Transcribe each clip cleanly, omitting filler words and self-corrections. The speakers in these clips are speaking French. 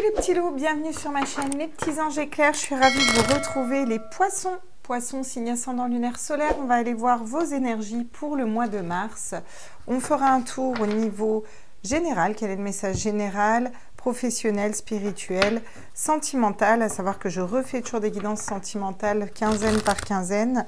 les petits loups, bienvenue sur ma chaîne Les Petits Anges Éclairs. Je suis ravie de vous retrouver les poissons. Poissons, signe ascendant lunaire solaire. On va aller voir vos énergies pour le mois de mars. On fera un tour au niveau général. Quel est le message général, professionnel, spirituel, sentimental? À savoir que je refais toujours des guidances sentimentales quinzaine par quinzaine.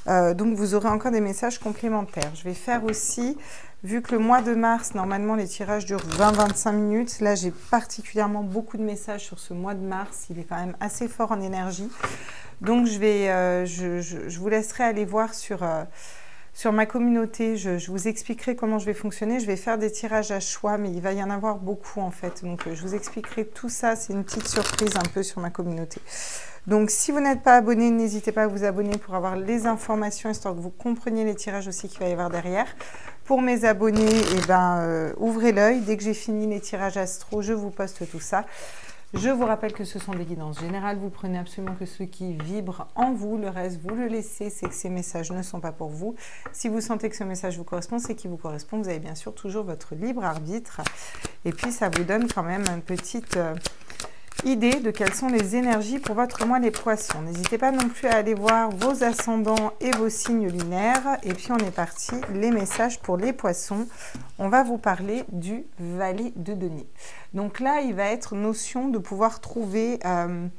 Donc vous aurez encore des messages complémentaires. Je vais faire aussi, vu que le mois de mars, normalement les tirages durent 20-25 minutes, là j'ai particulièrement beaucoup de messages sur ce mois de mars, il est quand même assez fort en énergie. Donc je vous laisserai aller voir sur ma communauté, je vous expliquerai comment je vais fonctionner. Je vais faire des tirages à choix, mais il va y en avoir beaucoup en fait. Donc je vous expliquerai tout ça, c'est une petite surprise un peu sur ma communauté. Donc si vous n'êtes pas abonné, n'hésitez pas à vous abonner pour avoir les informations, histoire que vous compreniez les tirages aussi qu'il va y avoir derrière. Pour mes abonnés, ouvrez l'œil. Dès que j'ai fini les tirages astro, je vous poste tout ça. Je vous rappelle que ce sont des guidances générales. Vous prenez absolument que ceux qui vibrent en vous. Le reste, vous le laissez. C'est que ces messages ne sont pas pour vous. Si vous sentez que ce message vous correspond, c'est qu'il vous correspond. Vous avez bien sûr toujours votre libre arbitre. Et puis, ça vous donne quand même une petite idée de quelles sont les énergies pour votre mois les poissons. N'hésitez pas non plus à aller voir vos ascendants et vos signes lunaires. Et puis, on est parti. Les messages pour les poissons. On va vous parler du valet de denier. Donc là, il va être notion de pouvoir trouver un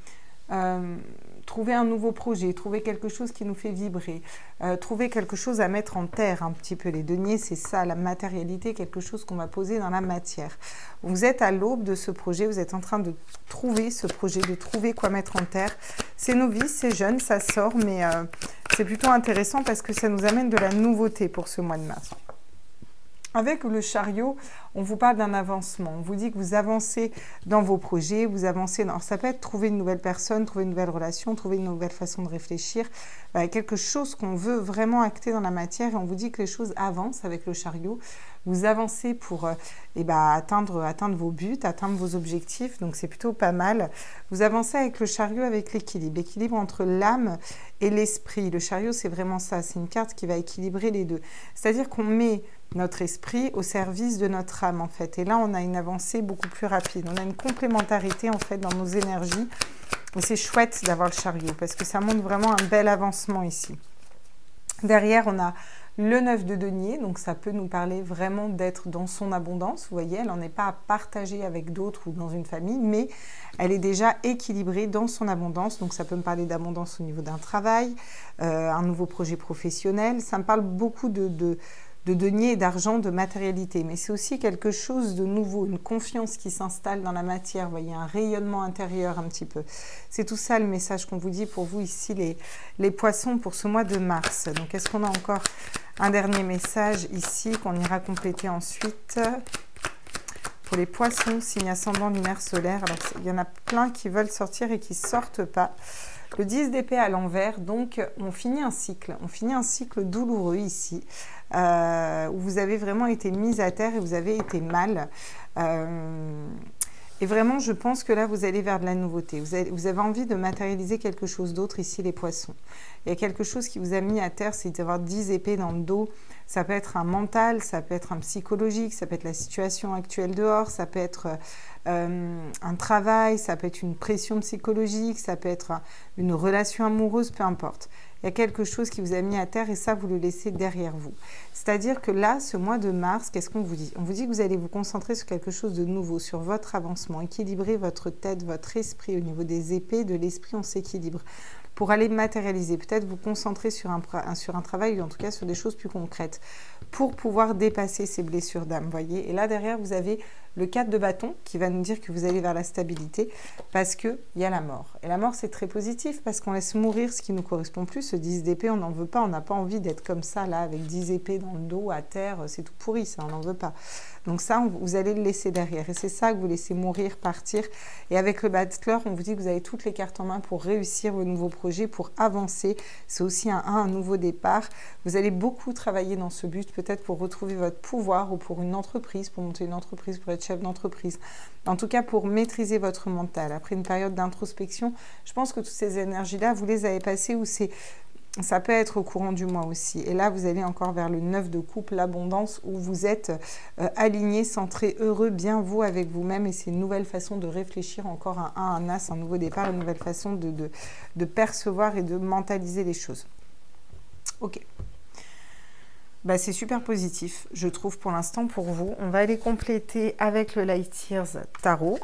nouveau projet, trouver quelque chose qui nous fait vibrer, trouver quelque chose à mettre en terre un petit peu. Les deniers, c'est ça, la matérialité, quelque chose qu'on va poser dans la matière. Vous êtes à l'aube de ce projet, vous êtes en train de trouver ce projet, de trouver quoi mettre en terre. C'est novice, c'est jeune, ça sort, mais c'est plutôt intéressant parce que ça nous amène de la nouveauté pour ce mois de mars. Avec le chariot, on vous parle d'un avancement. On vous dit que vous avancez dans vos projets, vous avancez dans... Alors ça peut être trouver une nouvelle personne, trouver une nouvelle relation, trouver une nouvelle façon de réfléchir, quelque chose qu'on veut vraiment acter dans la matière, et on vous dit que les choses avancent avec le chariot. Vous avancez pour atteindre vos buts, atteindre vos objectifs, donc c'est plutôt pas mal. Vous avancez avec le chariot, avec l'équilibre entre l'âme et l'esprit. Le chariot, c'est vraiment ça, c'est une carte qui va équilibrer les deux. C'est-à-dire qu'on met notre esprit au service de notre âme en fait. Et là, on a une avancée beaucoup plus rapide. On a une complémentarité en fait dans nos énergies. Et c'est chouette d'avoir le chariot parce que ça montre vraiment un bel avancement ici. Derrière, on a le 9 de denier. Donc, ça peut nous parler vraiment d'être dans son abondance. Vous voyez, elle n'en est pas à partager avec d'autres ou dans une famille, mais elle est déjà équilibrée dans son abondance. Donc, ça peut me parler d'abondance au niveau d'un travail, un nouveau projet professionnel. Ça me parle beaucoup de denier et d'argent, de matérialité, mais c'est aussi quelque chose de nouveau, une confiance qui s'installe dans la matière, vous voyez, un rayonnement intérieur un petit peu. C'est tout ça le message qu'on vous dit pour vous ici, les poissons, pour ce mois de mars. Donc, est-ce qu'on a encore un dernier message ici qu'on ira compléter ensuite pour les poissons, signe ascendant lunaire solaire? Alors, il y en a plein qui veulent sortir et qui ne sortent pas. Le 10 d'épée à l'envers, donc on finit un cycle douloureux ici, où vous avez vraiment été mis à terre et vous avez été mal. Et vraiment, je pense que là, vous allez vers de la nouveauté. Vous avez envie de matérialiser quelque chose d'autre ici, les poissons. Il y a quelque chose qui vous a mis à terre, c'est d'avoir 10 épées dans le dos. Ça peut être un mental, ça peut être un psychologique, ça peut être la situation actuelle dehors, ça peut être un travail, ça peut être une pression psychologique, ça peut être une relation amoureuse, peu importe. Il y a quelque chose qui vous a mis à terre et ça, vous le laissez derrière vous. C'est-à-dire que là, ce mois de mars, qu'est-ce qu'on vous dit? On vous dit que vous allez vous concentrer sur quelque chose de nouveau, sur votre avancement, équilibrer votre tête, votre esprit. Au niveau des épées, de l'esprit, on s'équilibre. Pour aller matérialiser, peut-être vous concentrer sur un travail, ou en tout cas sur des choses plus concrètes, pour pouvoir dépasser ces blessures d'âme, voyez. Et là, derrière, vous avez le 4 de bâton qui va nous dire que vous allez vers la stabilité parce qu'il y a la mort. Et la mort, c'est très positif parce qu'on laisse mourir ce qui ne nous correspond plus. Ce 10 d'épée, on n'en veut pas. On n'a pas envie d'être comme ça, là, avec 10 épées dans le dos, à terre. C'est tout pourri, ça, on n'en veut pas. Donc ça, vous allez le laisser derrière. Et c'est ça que vous laissez mourir, partir. Et avec le Battleur, on vous dit que vous avez toutes les cartes en main pour réussir vos nouveaux projets, pour avancer. C'est aussi un nouveau départ. Vous allez beaucoup travailler dans ce but, peut-être pour retrouver votre pouvoir ou pour une entreprise, pour monter une entreprise, pour être chef d'entreprise. En tout cas, pour maîtriser votre mental. Après une période d'introspection, je pense que toutes ces énergies-là, vous les avez passées où c'est Ça peut être au courant du mois aussi. Et là, vous allez encore vers le 9 de coupe, l'abondance, où vous êtes aligné, centré, heureux, bien vous avec vous-même. Et c'est une nouvelle façon de réfléchir, encore un as, un nouveau départ, une nouvelle façon de percevoir et de mentaliser les choses. Ok. Bah, c'est super positif, je trouve, pour l'instant, pour vous. On va aller compléter avec le Light Years Tarot.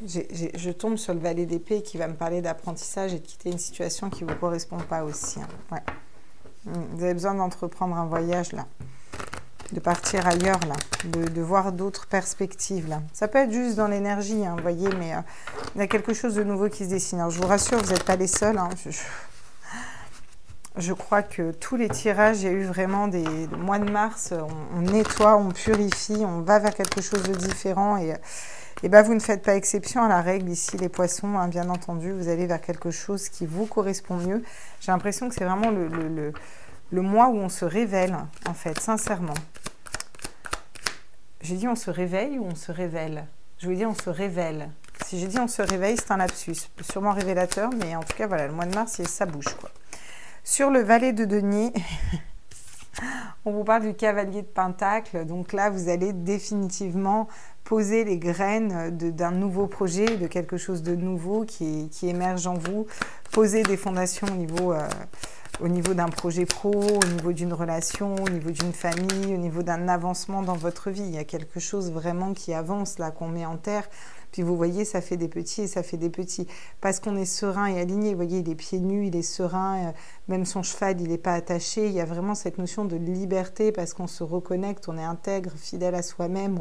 Je tombe sur le valet d'épée qui va me parler d'apprentissage et de quitter une situation qui ne vous correspond pas aussi. Hein. Ouais. Vous avez besoin d'entreprendre un voyage, là. De partir ailleurs, là. De voir d'autres perspectives, là. Ça peut être juste dans l'énergie, hein, vous voyez, mais il y a quelque chose de nouveau qui se dessine. Alors, je vous rassure, vous n'êtes pas les seuls. Hein. Je crois que tous les tirages, il y a eu vraiment le mois de mars, on nettoie, on purifie, on va vers quelque chose de différent et ben, vous ne faites pas exception à la règle ici, les poissons, hein, bien entendu. Vous allez vers quelque chose qui vous correspond mieux. J'ai l'impression que c'est vraiment le mois où on se révèle, en fait, sincèrement. J'ai dit on se réveille ou on se révèle? Je voulais dire on se révèle. Si j'ai dit on se réveille, c'est un lapsus. Sûrement révélateur, mais en tout cas, voilà, le mois de mars, ça bouge, quoi. Sur le valet de denier... On vous parle du cavalier de Pentacle, donc là vous allez définitivement poser les graines d'un nouveau projet, de quelque chose de nouveau qui émerge en vous, poser des fondations au niveau d'un projet pro, au niveau d'une relation, au niveau d'une famille, au niveau d'un avancement dans votre vie. Il y a quelque chose vraiment qui avance là, qu'on met en terre. Puis vous voyez, ça fait des petits et ça fait des petits. Parce qu'on est serein et aligné. Vous voyez, il est pieds nus, il est serein. Même son cheval, il n'est pas attaché. Il y a vraiment cette notion de liberté parce qu'on se reconnecte, on est intègre, fidèle à soi-même.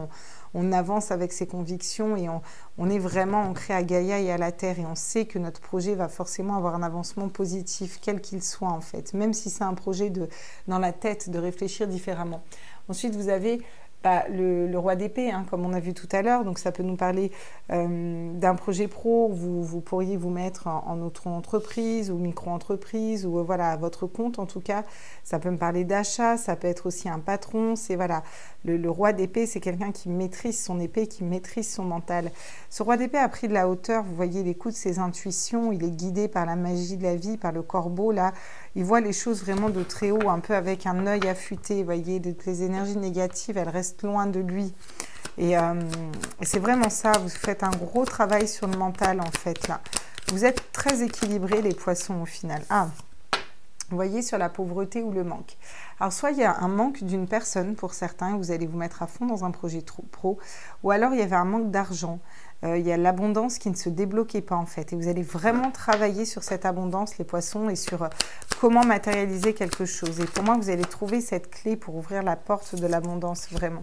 On avance avec ses convictions et on est vraiment ancré à Gaïa et à la Terre. Et on sait que notre projet va forcément avoir un avancement positif, quel qu'il soit en fait. Même si c'est un projet dans la tête, de réfléchir différemment. Ensuite, vous avez... le roi d'épée, hein, comme on a vu tout à l'heure, donc ça peut nous parler d'un projet pro, vous pourriez vous mettre en auto-entreprise ou micro-entreprise, ou voilà, à votre compte en tout cas. Ça peut me parler d'achat, ça peut être aussi un patron, c'est voilà, le roi d'épée, c'est quelqu'un qui maîtrise son épée, qui maîtrise son mental. Ce roi d'épée a pris de la hauteur, vous voyez, il écoute ses intuitions, il est guidé par la magie de la vie, par le corbeau, là, il voit les choses vraiment de très haut, un peu avec un œil affûté, vous voyez, les énergies négatives, elles restent loin de lui. Et c'est vraiment ça, vous faites un gros travail sur le mental en fait là. Vous êtes très équilibrés les poissons au final. Ah, vous voyez sur la pauvreté ou le manque. Alors soit il y a un manque d'une personne pour certains, vous allez vous mettre à fond dans un projet pro, ou alors il y avait un manque d'argent. Il y a l'abondance qui ne se débloquait pas en fait. Et vous allez vraiment travailler sur cette abondance, les poissons, et sur comment matérialiser quelque chose. Et pour moi, vous allez trouver cette clé pour ouvrir la porte de l'abondance vraiment.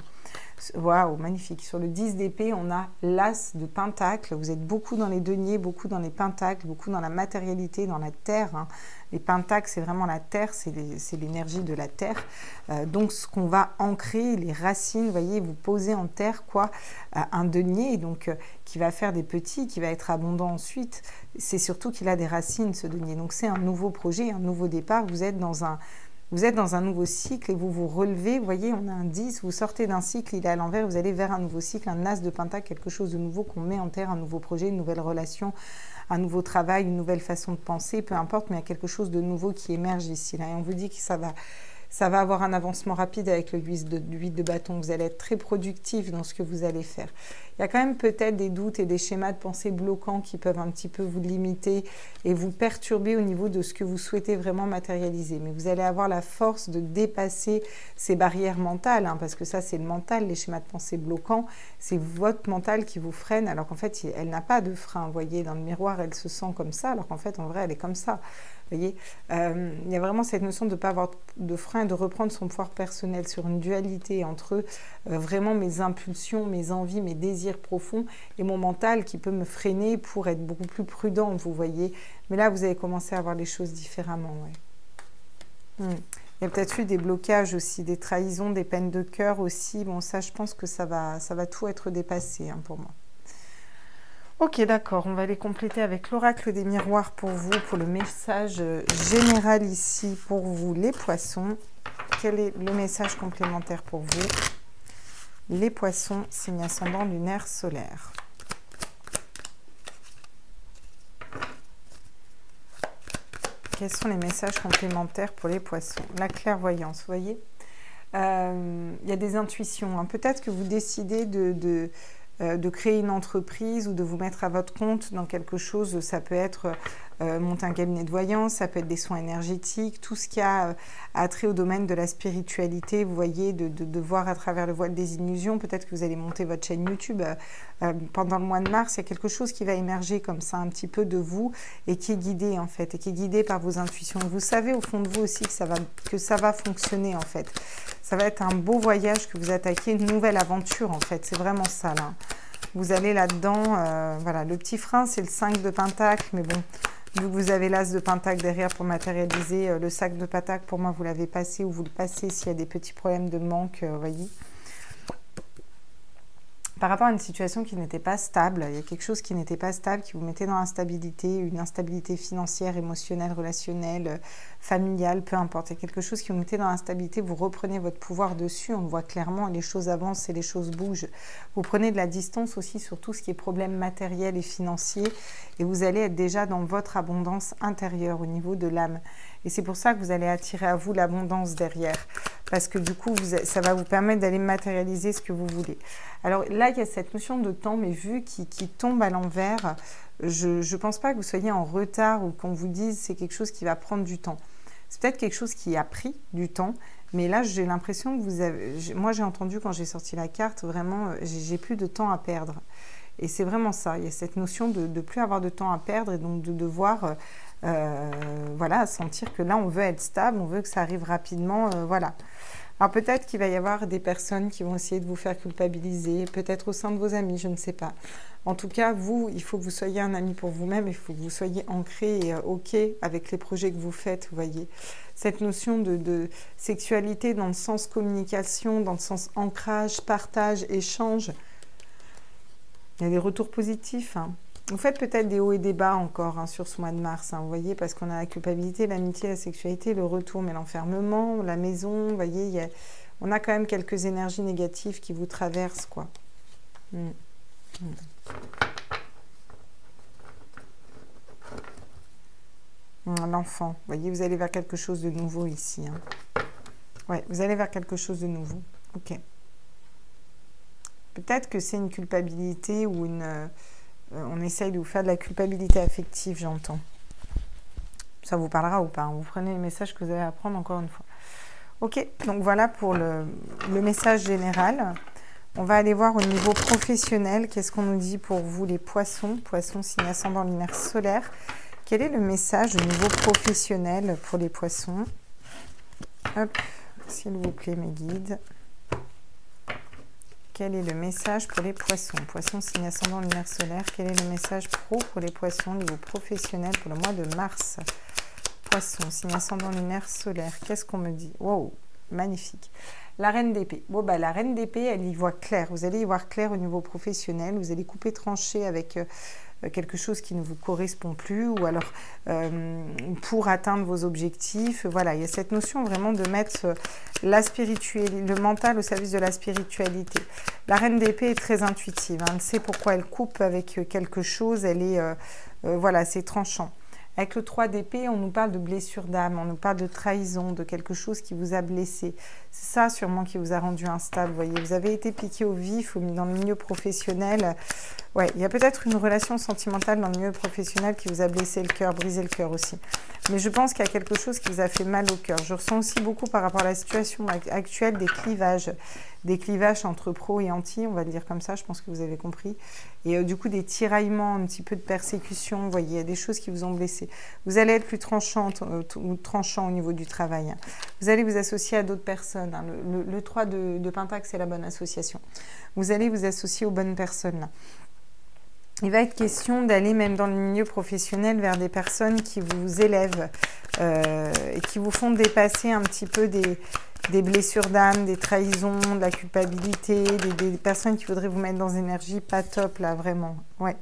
Waouh, magnifique. Sur le 10 d'épée, on a l'as de pentacle. Vous êtes beaucoup dans les deniers, beaucoup dans les pentacles, beaucoup dans la matérialité, dans la terre. Hein. Les pentacles, c'est vraiment la terre, c'est l'énergie de la terre. Donc, ce qu'on va ancrer, les racines, vous voyez, vous posez en terre quoi, un denier, donc qui va faire des petits, qui va être abondant ensuite. C'est surtout qu'il a des racines, ce denier. Donc, c'est un nouveau projet, un nouveau départ. Vous êtes dans un nouveau cycle et vous vous relevez. Vous voyez, on a un 10, vous sortez d'un cycle, il est à l'envers, vous allez vers un nouveau cycle, un as de pentacle, quelque chose de nouveau qu'on met en terre, un nouveau projet, une nouvelle relation, un nouveau travail, une nouvelle façon de penser, peu importe, mais il y a quelque chose de nouveau qui émerge ici. Là. Et on vous dit que ça va avoir un avancement rapide avec le 8 de bâton. Vous allez être très productif dans ce que vous allez faire. Il y a quand même peut-être des doutes et des schémas de pensée bloquants qui peuvent un petit peu vous limiter et vous perturber au niveau de ce que vous souhaitez vraiment matérialiser. Mais vous allez avoir la force de dépasser ces barrières mentales, hein, parce que ça, c'est le mental, les schémas de pensée bloquants. C'est votre mental qui vous freine, alors qu'en fait, elle n'a pas de frein. Vous voyez, dans le miroir, elle se sent comme ça, alors qu'en fait, en vrai, elle est comme ça. Vous voyez, il y a vraiment cette notion de ne pas avoir de frein et de reprendre son pouvoir personnel sur une dualité entre vraiment mes impulsions, mes envies, mes désirs profonds et mon mental qui peut me freiner pour être beaucoup plus prudent, vous voyez. Mais là, vous avez commencé à voir les choses différemment. Ouais. Il y a peut-être eu des blocages aussi, des trahisons, des peines de cœur aussi. Bon, ça, je pense que ça va tout être dépassé hein, pour moi. Ok, d'accord, on va les compléter avec l'oracle des miroirs pour vous, pour le message général ici pour vous, les poissons. Quel est le message complémentaire pour vous? Les poissons, signe ascendant lunaire solaire. Quels sont les messages complémentaires pour les poissons? La clairvoyance, vous voyez, il y a des intuitions. Hein. Peut-être que vous décidez de créer une entreprise ou de vous mettre à votre compte dans quelque chose. Ça peut être monter un cabinet de voyance, ça peut être des soins énergétiques, tout ce qui a trait au domaine de la spiritualité, vous voyez, de voir à travers le voile des illusions. Peut-être que vous allez monter votre chaîne YouTube. Pendant le mois de mars, il y a quelque chose qui va émerger comme ça un petit peu de vous et qui est guidé en fait, et qui est guidé par vos intuitions. Vous savez au fond de vous aussi que ça va fonctionner en fait. Ça va être un beau voyage que vous attaquez, une nouvelle aventure en fait, c'est vraiment ça là. Vous allez là-dedans, voilà, le petit frein c'est le 5 de Pentacle, mais bon, vu que vous avez l'As de Pentacle derrière pour matérialiser, le sac de Pentacle, pour moi vous l'avez passé ou vous le passez s'il y a des petits problèmes de manque, vous voyez. Par rapport à une situation qui n'était pas stable, il y a quelque chose qui n'était pas stable, qui vous mettait dans l'instabilité, une instabilité financière, émotionnelle, relationnelle, familiale, peu importe. Il y a quelque chose qui vous mettait dans l'instabilité, vous reprenez votre pouvoir dessus, on le voit clairement, les choses avancent et les choses bougent. Vous prenez de la distance aussi sur tout ce qui est problème matériel et financier, et vous allez être déjà dans votre abondance intérieure au niveau de l'âme. Et c'est pour ça que vous allez attirer à vous l'abondance derrière. Parce que du coup, ça va vous permettre d'aller matérialiser ce que vous voulez. Alors là, il y a cette notion de temps, mais vu qui tombe à l'envers, je ne pense pas que vous soyez en retard ou qu'on vous dise c'est quelque chose qui va prendre du temps. C'est peut-être quelque chose qui a pris du temps, mais là, j'ai l'impression que vous avez... Moi, j'ai entendu quand j'ai sorti la carte, vraiment, j'ai plus de temps à perdre. Et c'est vraiment ça, il y a cette notion de ne plus avoir de temps à perdre et donc de devoir... voilà, sentir que là on veut être stable, on veut que ça arrive rapidement, voilà. Alors peut-être qu'il va y avoir des personnes qui vont essayer de vous faire culpabiliser, peut-être au sein de vos amis, je ne sais pas. En tout cas, vous, il faut que vous soyez un ami pour vous-même, il faut que vous soyez ancré et OK avec les projets que vous faites, vous voyez. Cette notion de sexualité dans le sens communication, dans le sens ancrage, partage, échange, il y a des retours positifs, hein. Vous faites peut-être des hauts et des bas encore hein, sur ce mois de mars, hein, vous voyez, parce qu'on a la culpabilité, l'amitié, la sexualité, le retour, mais l'enfermement, la maison, vous voyez, on a quand même quelques énergies négatives qui vous traversent, quoi. L'enfant, vous voyez, vous allez vers quelque chose de nouveau ici. Hein. Ouais, vous allez vers quelque chose de nouveau. Ok. Peut-être que c'est une culpabilité ou une... on essaye de vous faire de la culpabilité affective, j'entends. Ça vous parlera ou pas, hein. Vous prenez les messages que vous avez à prendre encore une fois. Ok, donc voilà pour le message général. On va aller voir au niveau professionnel. Qu'est-ce qu'on nous dit pour vous les poissons? Poissons, signe ascendant lunaire solaire. Quel est le message au niveau professionnel pour les poissons? Hop, s'il vous plaît mes guides. Quel est le message pour les poissons? Poissons, signe ascendant lunaire solaire. Quel est le message pro pour les poissons au niveau professionnel pour le mois de mars? Poissons, signe ascendant lunaire solaire. Qu'est-ce qu'on me dit? Wow, magnifique. La reine d'épée. Bon, bah, la reine d'épée, elle y voit clair. Vous allez y voir clair au niveau professionnel. Vous allez couper, trancher avec quelque chose qui ne vous correspond plus ou alors pour atteindre vos objectifs. Voilà, il y a cette notion vraiment de mettre la spiritualité, le mental au service de la spiritualité. La reine d'épée est très intuitive. Hein, elle sait pourquoi elle coupe avec quelque chose. Elle est, voilà, c'est tranchant. Avec le 3 d'épée, on nous parle de blessure d'âme, on nous parle de trahison, de quelque chose qui vous a blessé. C'est ça sûrement qui vous a rendu instable, vous voyez. Vous avez été piqué au vif dans le milieu professionnel. Ouais, il y a peut-être une relation sentimentale dans le milieu professionnel qui vous a blessé le cœur, brisé le cœur aussi. Mais je pense qu'il y a quelque chose qui vous a fait mal au cœur. Je ressens aussi beaucoup par rapport à la situation actuelle des clivages entre pro et anti, on va le dire comme ça, je pense que vous avez compris. Et du coup, des tiraillements, un petit peu de persécution, vous voyez, il y a des choses qui vous ont blessé. Vous allez être plus tranchante ou tranchant au niveau du travail. Hein. Vous allez vous associer à d'autres personnes. Hein. Le 3 de Pentacle, c'est la bonne association. Vous allez vous associer aux bonnes personnes. Là. Il va être question d'aller même dans le milieu professionnel vers des personnes qui vous élèvent et qui vous font dépasser un petit peu des blessures d'âme, des trahisons, de la culpabilité, des personnes qui voudraient vous mettre dans une énergie pas top là, vraiment. Ouais.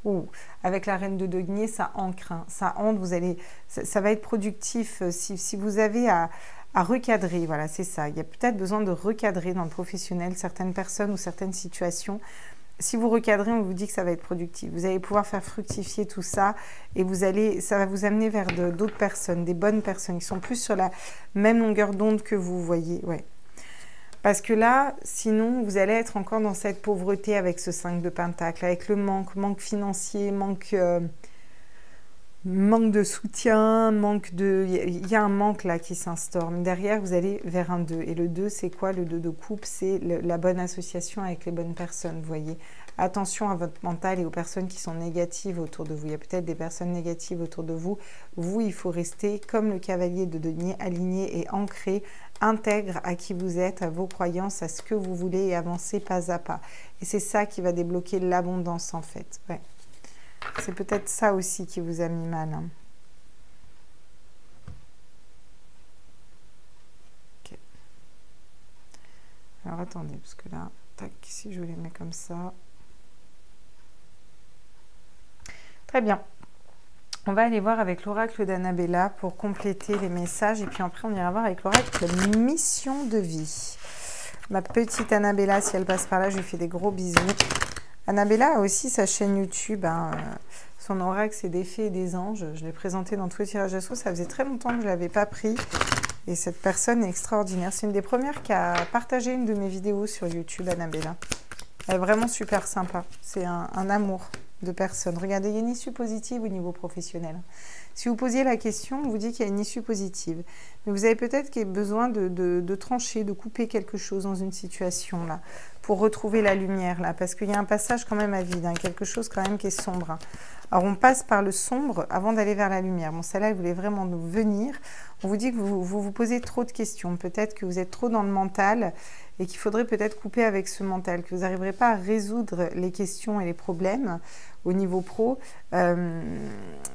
Ouh. Avec la reine de denier, ça ancre, hein. Ça hante, ça va être productif si vous avez à recadrer, voilà, c'est ça. Il y a peut-être besoin de recadrer dans le professionnel certaines personnes ou certaines situations. si vous recadrez, on vous dit que ça va être productif. Vous allez pouvoir faire fructifier tout ça et ça va vous amener vers d'autres personnes, des bonnes personnes qui sont plus sur la même longueur d'onde que vous, voyez. Ouais. Parce que là, sinon, vous allez être encore dans cette pauvreté avec ce 5 de Pentacle, avec le manque financier, manque de soutien, il y a un manque là qui s'instaure. Mais derrière, vous allez vers un 2. Et le 2, c'est quoi? Le 2 de coupe, c'est la bonne association avec les bonnes personnes, vous voyez. Attention à votre mental et aux personnes qui sont négatives autour de vous. Il y a peut-être des personnes négatives autour de vous. Vous, il faut rester comme le cavalier de denier, aligné et ancré, intègre à qui vous êtes, à vos croyances, à ce que vous voulez et avancer pas à pas. Et c'est ça qui va débloquer l'abondance en fait. Ouais. C'est peut-être ça aussi qui vous a mis mal. Hein. Okay. Alors attendez, parce que là, tac, si je vous les mets comme ça. Très bien. On va aller voir avec l'oracle d'Annabella pour compléter les messages. Et puis après, on ira voir avec l'oracle mission de vie. Ma petite Annabella, si elle passe par là, je lui fais des gros bisous. Annabella a aussi sa chaîne YouTube. Hein. Son oracle, c'est des fées et des anges. Je l'ai présenté dans tous les tirages à sceaux. Ça faisait très longtemps que je ne l'avais pas pris. Et cette personne est extraordinaire. C'est une des premières qui a partagé une de mes vidéos sur YouTube, Annabella. Elle est vraiment super sympa. C'est un amour de personne. Regardez, il y a une issue positive au niveau professionnel. Si vous posiez la question, on vous dit qu'il y a une issue positive. Mais vous avez peut-être besoin de trancher, de couper quelque chose dans une situation là, pour retrouver la lumière là, parce qu'il y a un passage quand même à vide, hein, quelque chose quand même qui est sombre. Hein. Alors on passe par le sombre avant d'aller vers la lumière. Bon, celle-là, elle voulait vraiment nous venir. On vous dit que vous posez trop de questions. Peut-être que vous êtes trop dans le mental et qu'il faudrait peut-être couper avec ce mental, que vous n'arriverez pas à résoudre les questions et les problèmes au niveau pro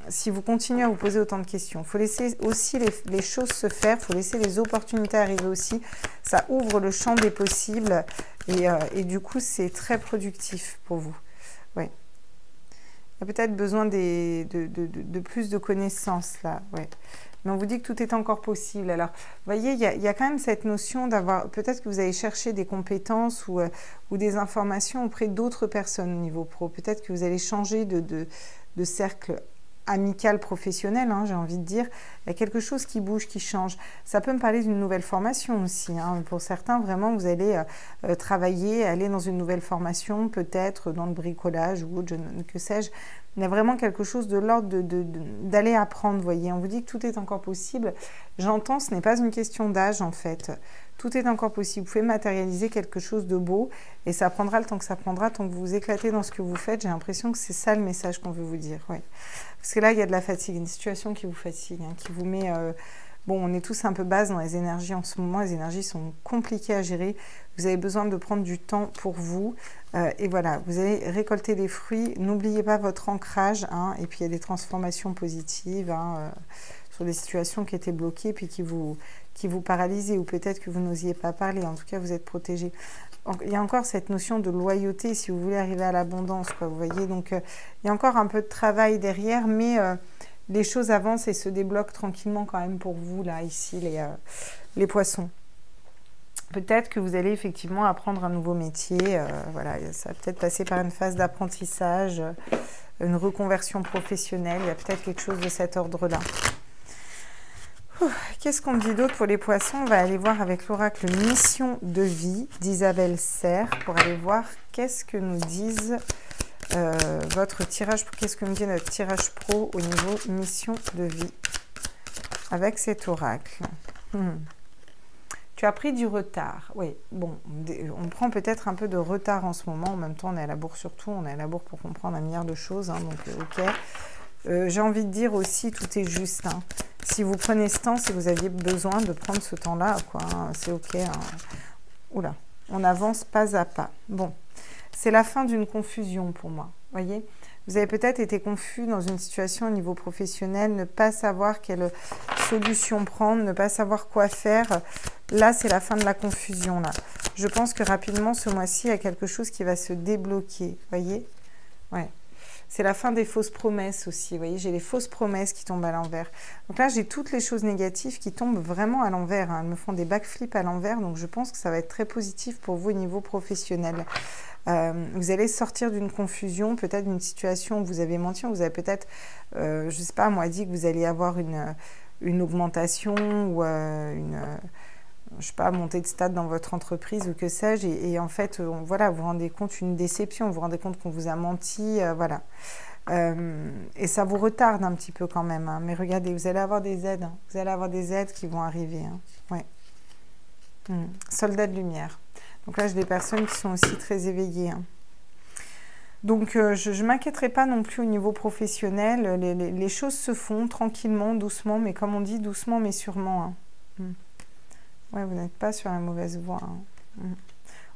si vous continuez à vous poser autant de questions. Il faut laisser aussi les choses se faire, il faut laisser les opportunités arriver aussi. Ça ouvre le champ des possibles et du coup, c'est très productif pour vous. Ouais. Il y a peut-être besoin de plus de connaissances là. Ouais. Mais on vous dit que tout est encore possible. Alors, vous voyez, il y a quand même cette notion d'avoir... Peut-être que vous allez chercher des compétences ou des informations auprès d'autres personnes au niveau pro. Peut-être que vous allez changer de cercle amical professionnel, hein, j'ai envie de dire. Il y a quelque chose qui bouge, qui change. Ça peut me parler d'une nouvelle formation aussi. Hein. Pour certains, vraiment, vous allez travailler, aller dans une nouvelle formation, peut-être dans le bricolage ou autre, que sais-je. Il y a vraiment quelque chose de l'ordre d'aller apprendre, vous voyez. On vous dit que tout est encore possible. J'entends, ce n'est pas une question d'âge, en fait. Tout est encore possible. Vous pouvez matérialiser quelque chose de beau et ça prendra le temps que ça prendra, tant que vous vous éclatez dans ce que vous faites. J'ai l'impression que c'est ça le message qu'on veut vous dire. Ouais. Parce que là, il y a de la fatigue, une situation qui vous fatigue, hein, qui vous met... Bon, on est tous un peu bases dans les énergies en ce moment. Les énergies sont compliquées à gérer. Vous avez besoin de prendre du temps pour vous. Et voilà, vous allez récolter les fruits. N'oubliez pas votre ancrage. Hein, et puis, il y a des transformations positives hein, sur des situations qui étaient bloquées puis qui vous paralysaient. Ou peut-être que vous n'osiez pas parler. En tout cas, vous êtes protégé. Il y a encore cette notion de loyauté si vous voulez arriver à l'abondance. Vous voyez, donc il y a encore un peu de travail derrière. Mais... les choses avancent et se débloquent tranquillement quand même pour vous, là, ici, les poissons. Peut-être que vous allez effectivement apprendre un nouveau métier. Voilà, ça va peut-être passer par une phase d'apprentissage, une reconversion professionnelle. Il y a peut-être quelque chose de cet ordre-là. Qu'est-ce qu'on dit d'autre pour les poissons? On va aller voir avec l'oracle Mission de vie d'Isabelle Serre pour aller voir qu'est-ce que nous disent... votre tirage, qu'est-ce que nous dit notre tirage pro au niveau mission de vie avec cet oracle. Tu as pris du retard. Oui, bon, on prend peut-être un peu de retard en ce moment. En même temps, on est à la bourre surtout. On est à la bourre pour comprendre un milliard de choses. Hein, donc, ok. J'ai envie de dire aussi, tout est juste. Hein. Si vous prenez ce temps, si vous aviez besoin de prendre ce temps-là, quoi, hein, c'est ok. Hein. Oula, on avance pas à pas. Bon. C'est la fin d'une confusion pour moi, voyez. Vous avez peut-être été confus dans une situation au niveau professionnel, ne pas savoir quelle solution prendre, ne pas savoir quoi faire. Là, c'est la fin de la confusion, là. Je pense que rapidement, ce mois-ci, il y a quelque chose qui va se débloquer, voyez. Ouais. C'est la fin des fausses promesses aussi, vous voyez, j'ai les fausses promesses qui tombent à l'envers. Donc là, j'ai toutes les choses négatives qui tombent vraiment à l'envers. Hein. Elles me font des backflips à l'envers, donc je pense que ça va être très positif pour vous au niveau professionnel. Vous allez sortir d'une confusion, peut-être d'une situation où vous avez menti, où vous avez peut-être, je ne sais pas moi, dit que vous alliez avoir une augmentation ou je sais pas, montée de stade dans votre entreprise ou que sais-je, et en fait, voilà, vous vous rendez compte une déception, vous vous rendez compte qu'on vous a menti, voilà. Et ça vous retarde un petit peu quand même, hein. Mais regardez, vous allez avoir des aides, hein. Vous allez avoir des aides qui vont arriver, hein. Ouais. Soldat de lumière. Donc là, j'ai des personnes qui sont aussi très éveillées, hein. Donc, je ne m'inquiéterai pas non plus au niveau professionnel. Les choses se font tranquillement, doucement, mais comme on dit, doucement mais sûrement, hein. Ouais, vous n'êtes pas sur la mauvaise voie, hein.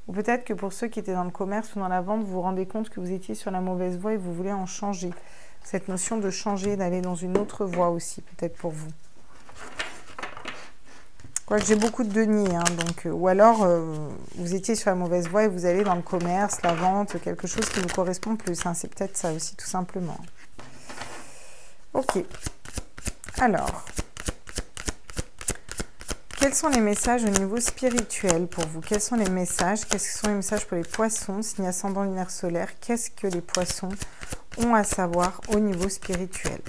Ou peut-être que pour ceux qui étaient dans le commerce ou dans la vente, vous vous rendez compte que vous étiez sur la mauvaise voie et vous voulez en changer. Cette notion de changer, d'aller dans une autre voie aussi, peut-être pour vous. Quoique j'ai beaucoup de deniers, hein, donc, ou alors vous étiez sur la mauvaise voie et vous allez dans le commerce, la vente, quelque chose qui vous correspond plus, hein. C'est peut-être ça aussi, tout simplement. Ok. Alors... quels sont les messages au niveau spirituel pour vous? Quels sont les messages? Qu'est-ce que sont les messages pour les poissons, signe ascendant lunaire solaire? Qu'est-ce que les poissons ont à savoir au niveau spirituel?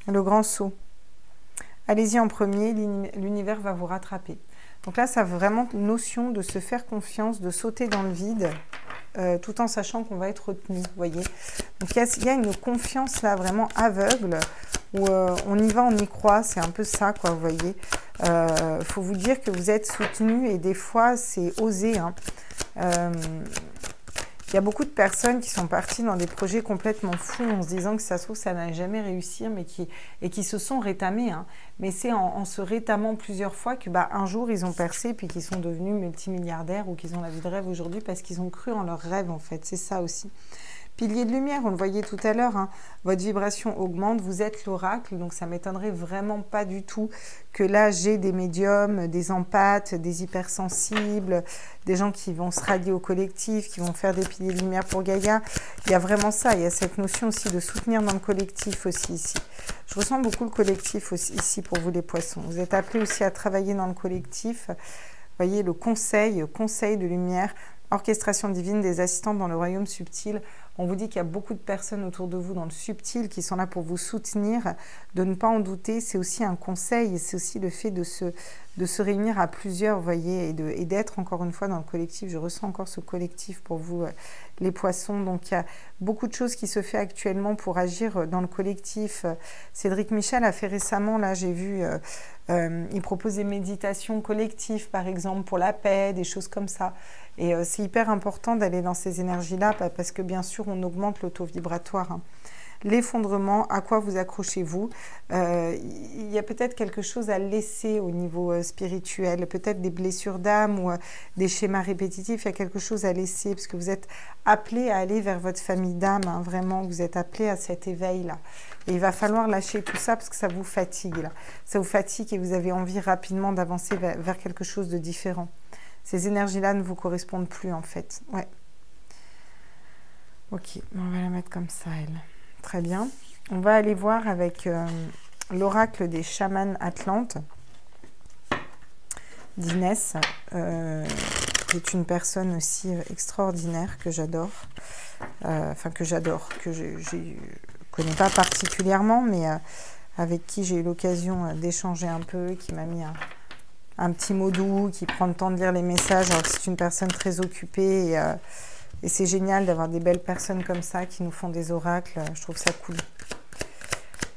Le grand saut. Allez-y en premier, l'univers va vous rattraper. Donc là, ça a vraiment une notion de se faire confiance, de sauter dans le vide, tout en sachant qu'on va être retenu, vous voyez. Donc il y a une confiance là vraiment aveugle, où on y va, on y croit, c'est un peu ça, quoi, vous voyez. Faut vous dire que vous êtes soutenu et des fois, c'est osé, hein. Il y a beaucoup de personnes qui sont parties dans des projets complètement fous en se disant que ça se trouve, ça n'a jamais réussi, mais qui se sont rétamés, hein. Mais c'est en se rétamant plusieurs fois que un jour, ils ont percé, puis qu'ils sont devenus multimilliardaires ou qu'ils ont la vie de rêve aujourd'hui parce qu'ils ont cru en leur rêve, en fait. C'est ça aussi. Pilier de lumière, on le voyait tout à l'heure, hein, votre vibration augmente, vous êtes l'oracle, donc ça ne m'étonnerait vraiment pas du tout que là j'ai des médiums, des empathes, des hypersensibles, des gens qui vont se rallier au collectif, qui vont faire des piliers de lumière pour Gaïa. Il y a vraiment ça, il y a cette notion aussi de soutenir dans le collectif aussi ici. Je ressens beaucoup le collectif aussi ici pour vous les poissons. Vous êtes appelés aussi à travailler dans le collectif. Vous voyez le conseil de lumière, orchestration divine des assistants dans le royaume subtil. On vous dit qu'il y a beaucoup de personnes autour de vous dans le subtil qui sont là pour vous soutenir, de ne pas en douter. C'est aussi un conseil et c'est aussi le fait de se réunir à plusieurs, vous voyez, et d'être encore une fois dans le collectif. Je ressens encore ce collectif pour vous, les poissons. Donc, il y a beaucoup de choses qui se font actuellement pour agir dans le collectif. Cédric Michel a fait récemment, là, j'ai vu, il propose des méditations collectives, par exemple, pour la paix, des choses comme ça. Et c'est hyper important d'aller dans ces énergies-là parce que, bien sûr, on augmente le taux vibratoire, hein. L'effondrement, à quoi vous accrochez-vous? Il y a peut-être quelque chose à laisser au niveau spirituel, peut-être des blessures d'âme ou des schémas répétitifs. Il y a quelque chose à laisser parce que vous êtes appelé à aller vers votre famille d'âme, hein, vraiment, vous êtes appelé à cet éveil-là. Et il va falloir lâcher tout ça parce que ça vous fatigue, là. Ça vous fatigue et vous avez envie rapidement d'avancer vers quelque chose de différent. Ces énergies-là ne vous correspondent plus, en fait. Ouais. Ok, on va la mettre comme ça, elle. Très bien. On va aller voir avec l'oracle des chamans atlantes d'Inès, qui est une personne aussi extraordinaire que j'adore. Enfin, que j'adore, que je ne connais pas particulièrement, mais avec qui j'ai eu l'occasion d'échanger un peu, qui m'a mis un petit mot doux, qui prend le temps de lire les messages, alors que c'est une personne très occupée et c'est génial d'avoir des belles personnes comme ça qui nous font des oracles. Je trouve ça cool.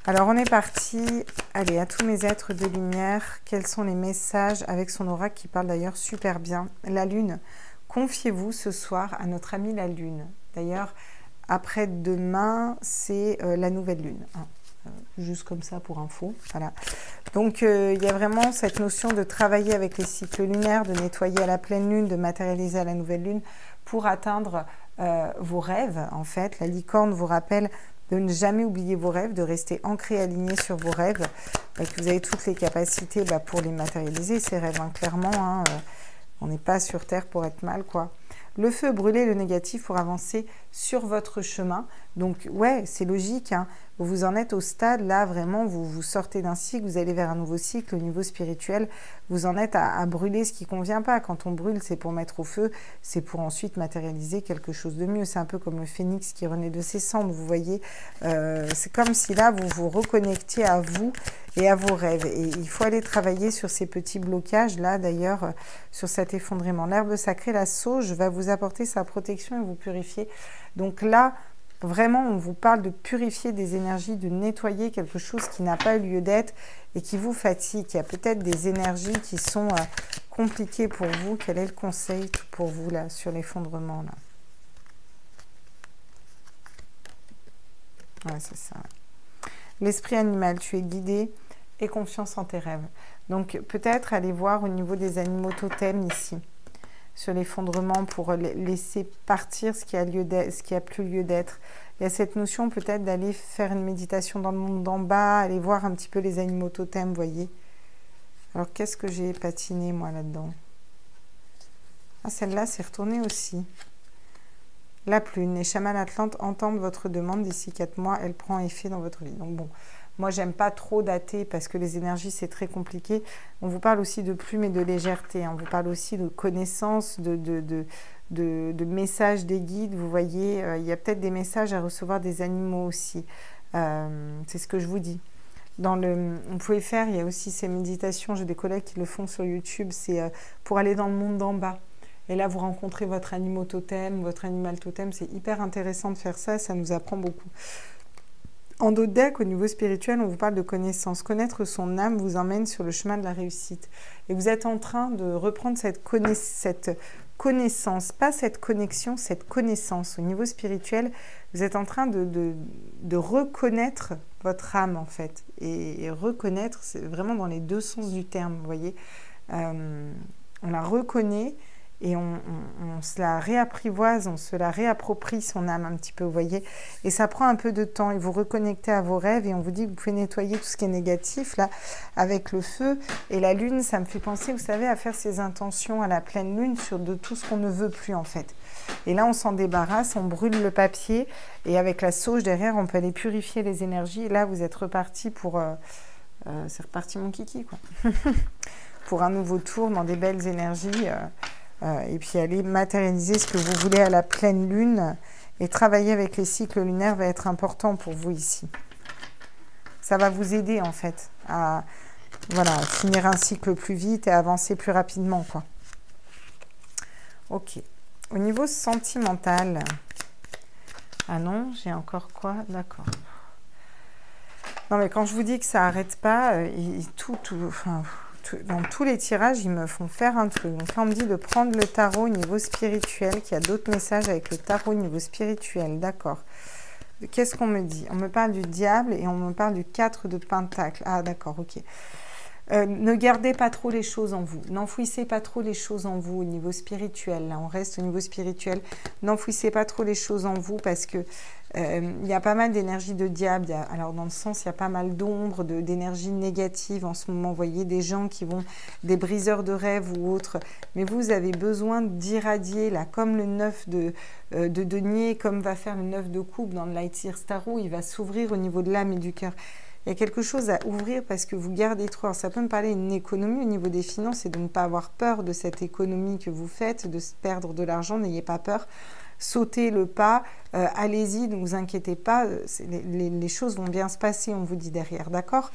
Alors, on est parti. Allez, à tous mes êtres de lumière, quels sont les messages avec son oracle qui parle d'ailleurs super bien? La Lune. Confiez-vous ce soir à notre amie la Lune. D'ailleurs, après-demain, c'est la nouvelle Lune, hein. Juste comme ça pour info. Voilà. Donc, il y a vraiment cette notion de travailler avec les cycles lunaires, de nettoyer à la pleine lune, de matérialiser à la nouvelle lune pour atteindre vos rêves. En fait, la licorne vous rappelle de ne jamais oublier vos rêves, de rester ancré, aligné sur vos rêves, que vous avez toutes les capacités pour les matérialiser, ces rêves, hein, clairement. Hein, on n'est pas sur Terre pour être mal, quoi. Le feu, brûler le négatif pour avancer sur votre chemin. Donc, ouais, c'est logique, hein. Vous en êtes au stade, là, vraiment, vous sortez d'un cycle, vous allez vers un nouveau cycle au niveau spirituel. Vous en êtes à brûler ce qui ne convient pas. Quand on brûle, c'est pour mettre au feu, c'est pour ensuite matérialiser quelque chose de mieux. C'est un peu comme le phénix qui renaît de ses cendres, vous voyez. C'est comme si là, vous vous reconnectiez à vous et à vos rêves. Et il faut aller travailler sur ces petits blocages, là, d'ailleurs, sur cet effondrement. L'herbe sacrée, la sauge, va vous apporter sa protection et vous purifier. Donc là, vraiment, on vous parle de purifier des énergies, de nettoyer quelque chose qui n'a pas lieu d'être et qui vous fatigue. Il y a peut-être des énergies qui sont compliquées pour vous. Quel est le conseil pour vous, là, sur l'effondrement, là? Ouais, c'est ça. L'esprit animal, tu es guidé et confiance en tes rêves. Donc, peut-être aller voir au niveau des animaux totems ici, sur l'effondrement, pour laisser partir ce qui a plus lieu d'être. Il y a cette notion peut-être d'aller faire une méditation dans le monde d'en bas, aller voir un petit peu les animaux totems, vous voyez. Alors, qu'est-ce que j'ai patiné, moi, là-dedans? Ah, celle-là, c'est retourné aussi. La pluie, les chamans atlantes entendent votre demande d'ici 4 mois, elle prend effet dans votre vie. Donc bon, moi, j'aime pas trop dater parce que les énergies, c'est très compliqué. On vous parle aussi de plume et de légèreté. On vous parle aussi de connaissance, de messages des guides. Vous voyez, il y a peut-être des messages à recevoir des animaux aussi. C'est ce que je vous dis. Vous pouvez faire, il y a aussi ces méditations, j'ai des collègues qui le font sur YouTube, c'est pour aller dans le monde d'en bas. Et là, vous rencontrez votre animal totem, c'est hyper intéressant de faire ça, ça nous apprend beaucoup. En d'autres decks, au niveau spirituel, on vous parle de connaissance. Connaître son âme vous emmène sur le chemin de la réussite. Et vous êtes en train de reprendre cette connaissance, pas cette connexion, cette connaissance. Au niveau spirituel, vous êtes en train de reconnaître votre âme, en fait. Et reconnaître, c'est vraiment dans les deux sens du terme, vous voyez. On la reconnaît et on se la réapprivoise, on se la réapproprie, son âme un petit peu, vous voyez. Et ça prend un peu de temps, et vous reconnectez à vos rêves, et on vous dit que vous pouvez nettoyer tout ce qui est négatif, là, avec le feu. Et la lune, ça me fait penser, vous savez, à faire ses intentions à la pleine lune sur de tout ce qu'on ne veut plus, en fait. Et là, on s'en débarrasse, on brûle le papier, et avec la sauge derrière, on peut aller purifier les énergies. Et là, vous êtes reparti pour... c'est reparti mon kiki, quoi. Pour un nouveau tour dans des belles énergies... et puis aller matérialiser ce que vous voulez à la pleine lune et travailler avec les cycles lunaires va être important pour vous ici. Ça va vous aider en fait à finir un cycle plus vite et avancer plus rapidement, quoi. Ok. Au niveau sentimental, ah non, j'ai encore quoi? D'accord. Non mais quand je vous dis que ça n'arrête pas, dans tous les tirages, ils me font faire un truc. Donc là, on me dit de prendre le tarot au niveau spirituel, qu'il y a d'autres messages avec le tarot au niveau spirituel. D'accord. Qu'est-ce qu'on me dit? On me parle du diable et on me parle du 4 de pentacle. Ah, d'accord, ok. Ne gardez pas trop les choses en vous. N'enfouissez pas trop les choses en vous au niveau spirituel. Là, on reste au niveau spirituel. N'enfouissez pas trop les choses en vous parce que il y a pas mal d'énergie de diable. Alors, dans le sens, il y a pas mal d'ombre, d'énergie négative en ce moment. Vous voyez des gens qui vont, des briseurs de rêves ou autres. Mais vous avez besoin d'irradier, là, comme le 9 de denier, comme va faire le 9 de coupe dans le Light Year Tarot. Il va s'ouvrir au niveau de l'âme et du cœur. Il y a quelque chose à ouvrir parce que vous gardez trop. Alors, ça peut me parler d'une économie au niveau des finances et de ne pas avoir peur de cette économie que vous faites, de perdre de l'argent. N'ayez pas peur. Sautez le pas. Allez-y, ne vous inquiétez pas. Les choses vont bien se passer, on vous dit derrière. D'accord?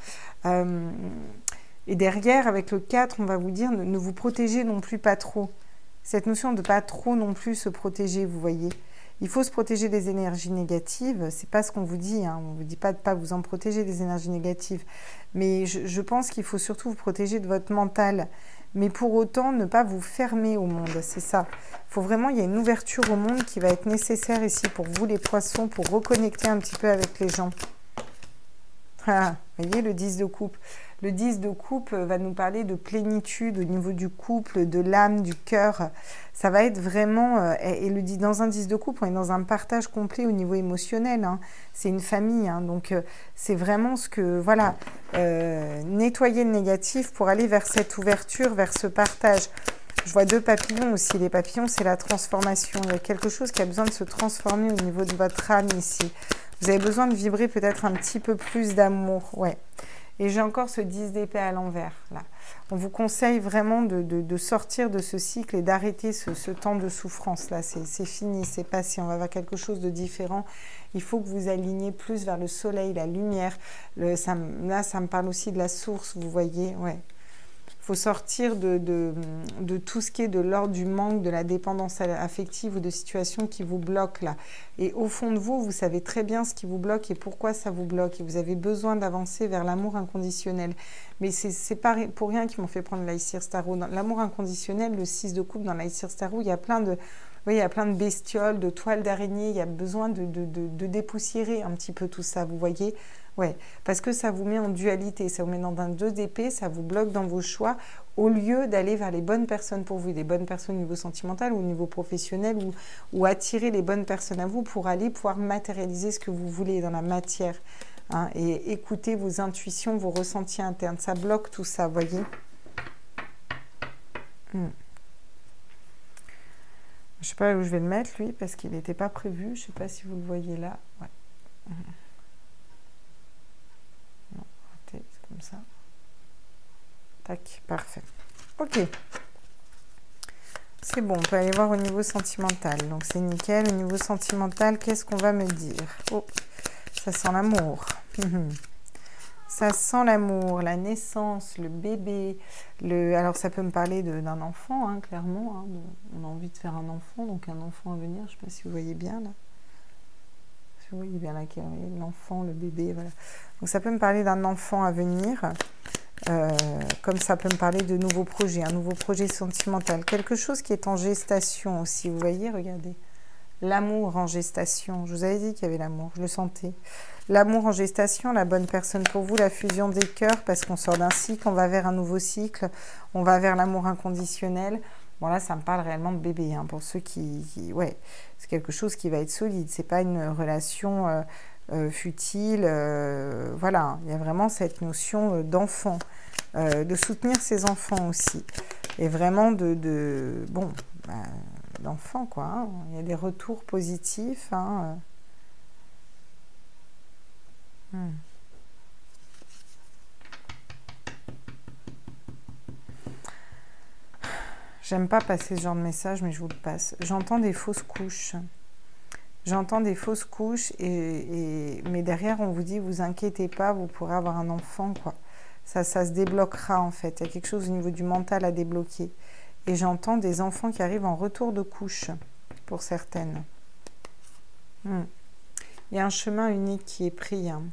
Et derrière, avec le 4, on va vous dire ne vous protégez non plus pas trop. Cette notion de pas trop non plus se protéger, vous voyez. Il faut se protéger des énergies négatives. C'est pas ce qu'on vous dit. Hein. On ne vous dit pas de ne pas vous en protéger des énergies négatives. Mais je pense qu'il faut surtout vous protéger de votre mental. Mais pour autant, ne pas vous fermer au monde. C'est ça. Il faut vraiment, il y a une ouverture au monde qui va être nécessaire ici pour vous, les poissons, pour reconnecter un petit peu avec les gens. Ah, vous voyez, le 10 de coupe. Le 10 de coupe va nous parler de plénitude au niveau du couple, de l'âme, du cœur. Ça va être vraiment... et le dit dans un 10 de coupe, on est dans un partage complet au niveau émotionnel. Hein. C'est une famille. Hein, donc, c'est vraiment ce que... Voilà. Nettoyer le négatif pour aller vers cette ouverture, vers ce partage. Je vois 2 papillons aussi. Les papillons, c'est la transformation. Il y a quelque chose qui a besoin de se transformer au niveau de votre âme ici. Vous avez besoin de vibrer peut-être un petit peu plus d'amour. Ouais. Et j'ai encore ce 10 d'épée à l'envers, là. On vous conseille vraiment de sortir de ce cycle et d'arrêter ce temps de souffrance, là. C'est fini, c'est passé. On va vers quelque chose de différent. Il faut que vous aligniez plus vers le soleil, la lumière. Là, ça me parle aussi de la source, vous voyez. Ouais. Il faut sortir de tout ce qui est de l'ordre du manque, de la dépendance affective ou de situations qui vous bloquent là. Et au fond de vous, vous savez très bien ce qui vous bloque et pourquoi ça vous bloque. Et vous avez besoin d'avancer vers l'amour inconditionnel. Mais c'est pas pour rien qu'ils m'ont fait prendre l'Aïssir Starot. L'amour inconditionnel, le 6 de coupe dans l'Aïssir Starot, il y a plein de... Oui, il y a plein de bestioles, de toiles d'araignée. Il y a besoin de dépoussiérer un petit peu tout ça, vous voyez. Ouais, parce que ça vous met en dualité, ça vous met dans un 2 d'épée, ça vous bloque dans vos choix, au lieu d'aller vers les bonnes personnes pour vous, les bonnes personnes au niveau sentimental ou au niveau professionnel, ou attirer les bonnes personnes à vous pour aller pouvoir matérialiser ce que vous voulez dans la matière. Hein, et écouter vos intuitions, vos ressentis internes. Ça bloque tout ça, voyez. Je ne sais pas où je vais le mettre, lui, parce qu'il n'était pas prévu. Je ne sais pas si vous le voyez là. Ouais. Comme ça. Tac, parfait. Ok. C'est bon, on peut aller voir au niveau sentimental. Donc c'est nickel. Au niveau sentimental, qu'est-ce qu'on va me dire? Oh, ça sent l'amour. Ça sent l'amour, la naissance, le bébé. Alors ça peut me parler d'un enfant, hein, clairement. Hein, on a envie de faire un enfant, donc un enfant à venir. Je ne sais pas si vous voyez bien là. Vous voyez bien là, l'enfant, le bébé, voilà. Donc ça peut me parler d'un enfant à venir, comme ça peut me parler de nouveaux projets, un nouveau projet sentimental, quelque chose qui est en gestation aussi, vous voyez, regardez. L'amour en gestation, je vous avais dit qu'il y avait l'amour, je le sentais. L'amour en gestation, la bonne personne pour vous, la fusion des cœurs, parce qu'on sort d'un cycle, on va vers un nouveau cycle, on va vers l'amour inconditionnel. Bon là, ça me parle réellement de bébé, hein, pour ceux ouais, c'est quelque chose qui va être solide. C'est pas une relation futile, voilà. Il y a vraiment cette notion d'enfant, de soutenir ses enfants aussi, et vraiment bon, d'enfant quoi. Hein. Il y a des retours positifs. Hein. J'aime pas passer ce genre de message, mais je vous le passe. J'entends des fausses couches. J'entends des fausses couches, mais derrière, on vous dit, vous inquiétez pas, vous pourrez avoir un enfant, quoi. Ça se débloquera, en fait. Il y a quelque chose au niveau du mental à débloquer. Et j'entends des enfants qui arrivent en retour de couche, pour certaines. Il y a un chemin unique qui est pris. Hein.